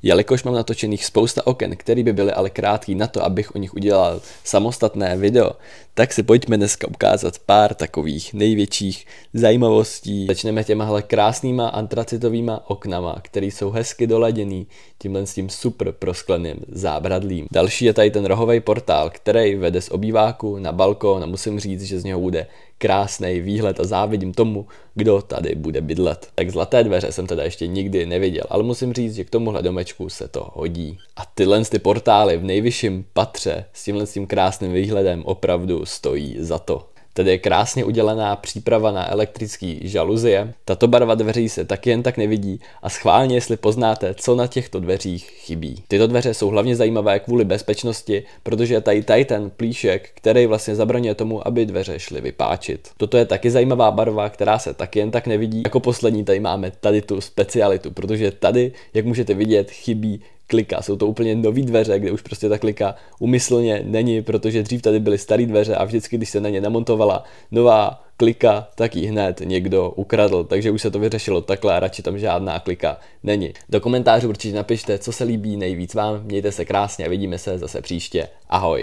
Jelikož mám natočených spousta oken, které by byly ale krátký na to, abych o nich udělal samostatné video, tak si pojďme dneska ukázat pár takových největších zajímavostí. Začneme těmahle krásnýma antracitovýma oknama, které jsou hezky doladěný tímhle s tím super proskleným zábradlím. Další je tady ten rohový portál, který vede z obýváku na balkón a musím říct, že z něho bude krásný výhled a závidím tomu, kdo tady bude bydlet. Tak zlaté dveře jsem teda ještě nikdy neviděl, ale musím říct, že k tomuhle domečku se to hodí. A tyhle ty portály v nejvyšším patře s tímhle tím krásným výhledem opravdu stojí za to. Tady je krásně udělaná příprava na elektrický žaluzie. Tato barva dveří se taky jen tak nevidí a schválně, jestli poznáte, co na těchto dveřích chybí. Tyto dveře jsou hlavně zajímavé kvůli bezpečnosti, protože je tady ten plíšek, který vlastně zabraňuje tomu, aby dveře šly vypáčit. Toto je taky zajímavá barva, která se taky jen tak nevidí. Jako poslední tady máme tady tu specialitu, protože tady, jak můžete vidět, chybí klika. Jsou to úplně nový dveře, kde už prostě ta klika úmyslně není, protože dřív tady byly staré dveře a vždycky, když se na ně namontovala nová klika, tak ji hned někdo ukradl. Takže už se to vyřešilo takhle a radši tam žádná klika není. Do komentářů určitě napište, co se líbí nejvíc vám. Mějte se krásně a vidíme se zase příště. Ahoj.